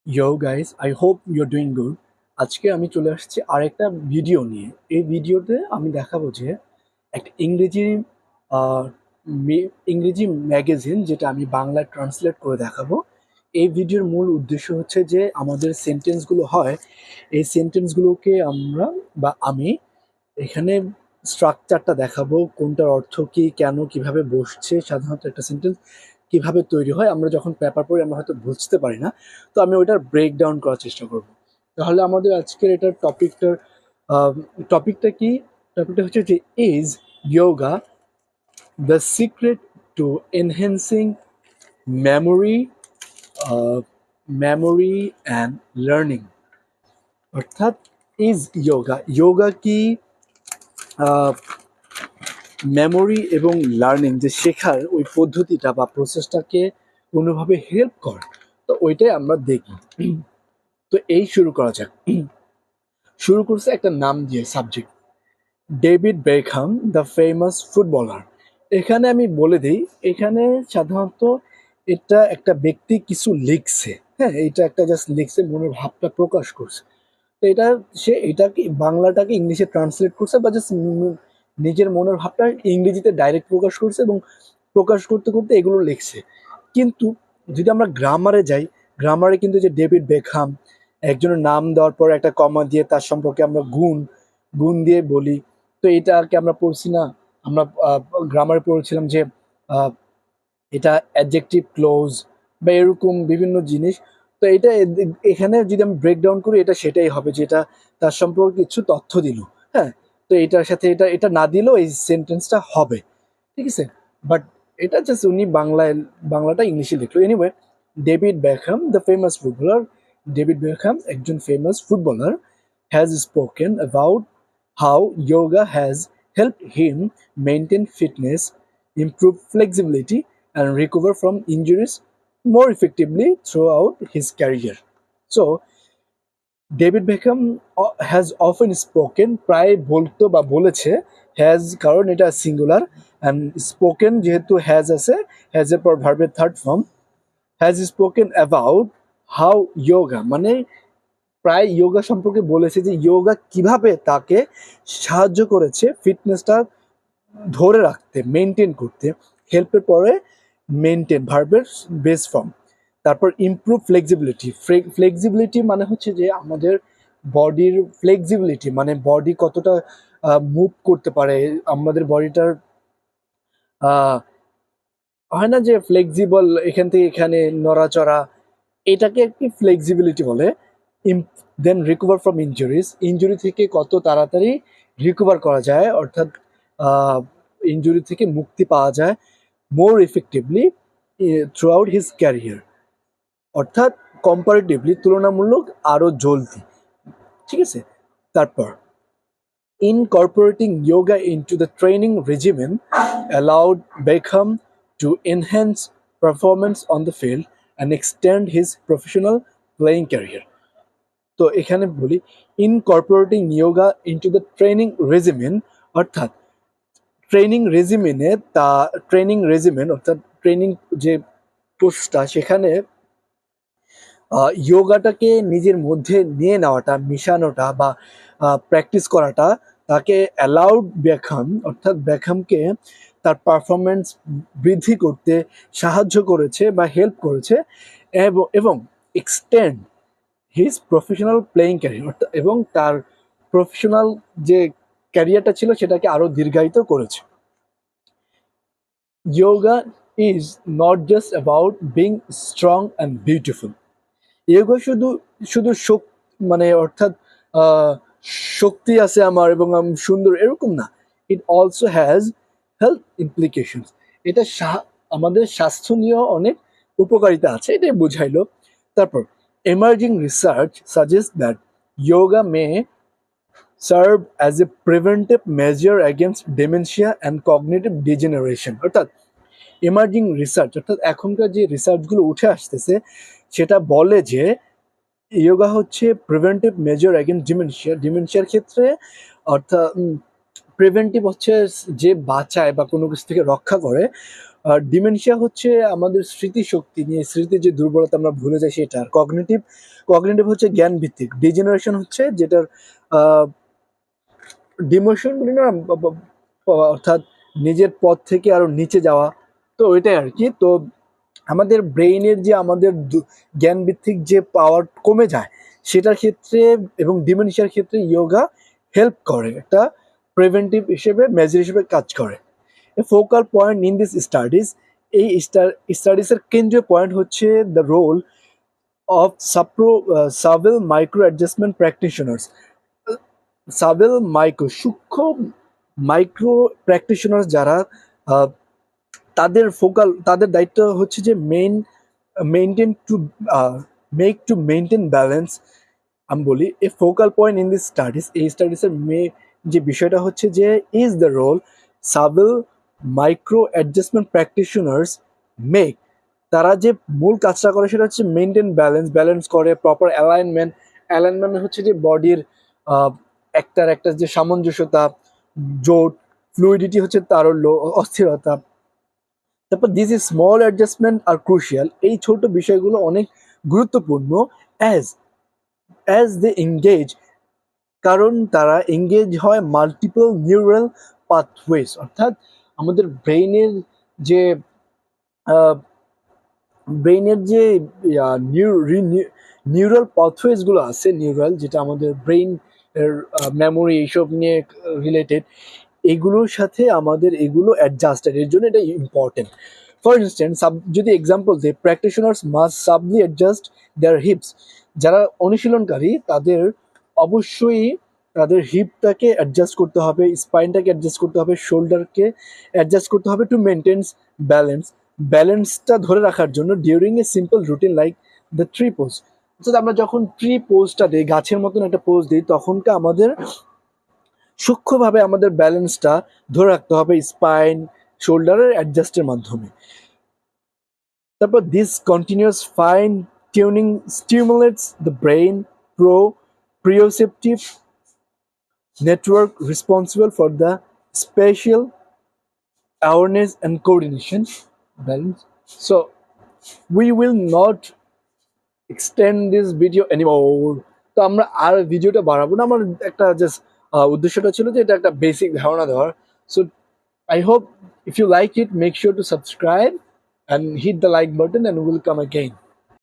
Yo guys, I hope you're doing good. আজকে আমি চলে আসছি আরেকটা ভিডিও নিয়ে। এই ভিডিওতে আমি দেখাবো যে একটা আহ, ইংরেজি ম্যাগাজিন যেটা আমি বাংলায় ট্রান্সলেট করে দেখাবো। এই ভিডিওর মূল উদ্দেশ্য হচ্ছে যে আমাদের সেন্টেন্সগুলো হয়, এই সেন্টেন্সগুলোকে আমরা বা আমি এখানে স্ট্রাকচারটা দেখাবো, কোনটার অর্থ কি, কেন, কিভাবে বসছে, সাধারণত একটা সেন্টেন্স কিভাবে তৈরি হয় আমরা যখন পেপার পড়ি আমরা হয়তো বুঝতে পারি না। তো আমি ওইটার ব্রেক ডাউন করার চেষ্টা করব। তাহলে আমাদের আজকের এটার টপিকটা কি? টপিকটা হচ্ছে যে is yoga the secret two এনহেন্সিং memory memory and learning. অর্থাৎ ইজ যোগা কি মেমোরি এবং লার্নিং যে শেখার ওই পদ্ধতিটা বা প্রসেসটাকে কোনোভাবে হেল্প করে, তো ওইটাই আমরা দেখি। তো এই শুরু করা যাক। শুরু করছে একটা নাম দিয়ে, subject David Beckham the famous footballer. এখানে আমি বলে দিই, এখানে সাধারণত এটা একটা ব্যক্তি কিছু লিখছে। হ্যাঁ, এটা একটা জাস্ট লিখছে, মনের ভাবটা প্রকাশ করছে। তো এটা সে এটাকে বাংলাটাকে ইংলিশে ট্রান্সলেট করছে বা জাস্ট নিজের মনের ভাবটা ইংরেজিতে ডাইরেক্ট প্রকাশ করছে এবং প্রকাশ করতে করতে এগুলো লিখছে। কিন্তু যদি আমরা গ্রামারে যাই, গ্রামারে কিন্তু যে ডেভিড বেকহাম একজনের নাম দেওয়ার পর একটা কমা দিয়ে তার সম্পর্কে আমরা গুণ গুণ দিয়ে বলি। তো এটাকে আমরা পড়ছি না, আমরা গ্রামারে পড়েছিলাম যে আহ, এটা অ্যাডজেক্টিভ ক্লোজ বা এরকম বিভিন্ন জিনিস। তো এটা এখানে যদি আমি ব্রেক ডাউন করি, এটা সেটাই হবে, যেটা তার সম্পর্কে কিছু তথ্য দিল। হ্যাঁ, তো এটার সাথে এটা এটা না দিলেও এই সেন্টেন্সটা হবে, ঠিক আছে। বাট এটা জাস্ট উনি বাংলাটা ইংলিশে লিখলো। Anyway, David Beckham the famous footballer, David Beckham একজন famous footballer, has spoken about how yoga has helped him maintain fitness, improve flexibility, and recover from injuries more effectively throughout his career. So, David Beckham has often spoken, প্রায় বলতো বা বলেছে, has কারণ এটা singular, and spoken যেহেতু has আছে, has এর পর ভার্বের third form, has spoken about how yoga মানে প্রায় যোগা সম্পর্কে বলেছে যে যোগা কিভাবে তাকে সাহায্য করেছে ফিটনেসটা ধরে রাখতে, মেনটেন করতে। হেল্পের পরে মেনটেন ভার্বের বেস ফর্ম, তারপর ইমপ্রুভ ফ্লেক্সিবিলিটি। ফ্লেক্সিবিলিটি মানে হচ্ছে যে আমাদের বডির ফ্লেক্সিবিলিটি, মানে বডি কতটা মুভ করতে পারে, আমাদের বডিটার হয় না যে ফ্লেক্সিবল, এখান থেকে এখানে নড়াচড়া, এটাকে একটি ফ্লেক্সিবিলিটি বলে। দেন রিকভার ফ্রম ইনজুরিজ, ইনজুরি থেকে কত তাড়াতাড়ি রিকভার করা যায়, অর্থাৎ ইনজুরি থেকে মুক্তি পাওয়া যায় মোর effectively through out his career, অর্থাৎ কম্পারেটিভলি তুলনামূলক আরো জলদি, ঠিক আছে। তারপর incorporating yoga into the training regimen allowed Beckham to enhance performance on the field and extend his professional playing career. তো এখানে বলি incorporating yoga into the training regimen, অর্থাৎ ট্রেনিং রেজিমেন অর্থাৎ ট্রেনিং যে কোর্সটা, সেখানে যোগাটাকে নিজের মধ্যে নিয়ে নেওয়াটা, মিশানোটা বা প্র্যাকটিস করাটা তাকে অ্যালাউড বেকহাম, অর্থাৎ বেকহামকে তার পারফরমেন্স বৃদ্ধি করতে সাহায্য করেছে বা হেল্প করেছে, এবং extend his professional playing career, এবং তার প্রফেশনাল যে ক্যারিয়ারটা ছিল সেটাকে আরো দীর্ঘায়িত করেছে। Yoga is not just about being strong and beautiful. Yoga শুধু শুধু মানে অর্থাৎ আহ, শক্তি আছে আমার এবং আমি সুন্দর এরকম না। It also has health implications. এটা আমাদের স্বাস্থ্য নিয়েও অনেক উপকারিতা আছে, এটাই বুঝাইলো। তারপর emerging research suggest that yoga May serve as a preventive measure against dementia and cognitive degeneration. অর্থাৎ এমার্জিং রিসার্চ অর্থাৎ এখনকার যে রিসার্চগুলো উঠে আসতেছে সেটা বলে যে যোগা হচ্ছে প্রিভেন্টিভ মেজার অ্যাগেন্স্ট ডিমেনশিয়ার ক্ষেত্রে, অর্থাৎ প্রিভেন্টিভ হচ্ছে যে বাঁচায় বা কোনো কিছু থেকে রক্ষা করে, ডিমেনশিয়া হচ্ছে আমাদের স্মৃতিশক্তি নিয়ে, স্মৃতির যে দুর্বলতা আমরা ভুলে যাই সেটা। আর কগনিটিভ কগনিটিভ হচ্ছে জ্ঞান ভিত্তিক। ডিজেনারেশন হচ্ছে যেটার ডিমোশনগুলি না অর্থাৎ নিজের পথ থেকে আরো নিচে যাওয়া। তো ওইটাই আর কি। তো আমাদের ব্রেইনের যে আমাদের জ্ঞান ভিত্তিক যে পাওয়ার কমে যায় সেটার ক্ষেত্রে এবং ডিমেনশিয়ার ক্ষেত্রে ইয়োগা হেল্প করে, একটা প্রিভেন্টিভ হিসেবে মেজার হিসেবে কাজ করে। Focal point in this studies, এই স্টাডিজের কেন্দ্রীয় পয়েন্ট হচ্ছে the role of subtle micro adjustment practitioners. Subtle micro সূক্ষ্ম মাইক্রো প্র্যাকটিশনার্স যারা, তাদের দায়িত্ব হচ্ছে যে মেনটেন টু মেনটেন ব্যালেন্স। আমি বলি a focal point in this studies, এই স্টাডিজের যে বিষয়টা হচ্ছে যে is the role subtle micro adjustment practitioners make. তারা যে মূল কাজটা করে সেটা হচ্ছে মেনটেন ব্যালেন্স করে, প্রপার অ্যালাইনমেন্ট হচ্ছে যে বডির একটার একটা যে সামঞ্জস্যতা, জোট, ফ্লুইডিটি হচ্ছে তারল্য, অস্থিরতা। তারপর this is small adjustment are crucial, এই ছোট বিষয়গুলো অনেক গুরুত্বপূর্ণ অ্যাজ অ্যাজ দে এঙ্গেজ, কারণ তারা এঙ্গেজ হয় মাল্টিপল নিউরাল পাথওয়েজ, অর্থাৎ আমাদের যে ব্রেইনের যে নিউরাল পাথওয়েজগুলো আছে, নিউরাল যেটা আমাদের ব্রেইন মেমোরি এইসব নিয়ে রিলেটেড, এগুলোর সাথে আমাদের এগুলো অ্যাডজাস্টেড, এর জন্য এটা ইম্পর্টেন্ট। ফর ইনস্ট্যান্স যদি এক্সাম্পল দিই, প্র্যাকটিশনার্স মাস্ট সাবলি অ্যাডজাস্ট দেয়ার হিপস। যারা অনুশীলনকারী তাদের অবশ্যই তাদের হিপটাকে অ্যাডজাস্ট করতে হবে, স্পাইনটাকে অ্যাডজাস্ট করতে হবে, শোল্ডারকে অ্যাডজাস্ট করতে হবে টু মেনটেন ব্যালেন্সটা ধরে রাখার জন্য during a simple routine like the tree pose. অর্থাৎ আমরা যখন ট্রি পোজটা দিই, গাছের মতন একটা পোজ দিই, তখনকার আমাদের সূক্ষ্মভাবে আমাদের ব্যালেন্সটা ধরে রাখতে হবে স্পাইন শোল্ডারের অ্যাডজাস্টের মাধ্যমে। তারপর this continuous fine tuning stimulates the brain proprioceptive network responsible for the spatial awareness and coordination balance. So we will not extend this video anymore. তো আমরা আর ভিডিওটা বাড়াবো না, আমার একটা জাস্ট উদ্দেশ্যটা ছিল যে এটা একটা বেসিক ধারণা দেওয়ার। So I hope if you like it, make sure to subscribe and hit the like button and we'll come again.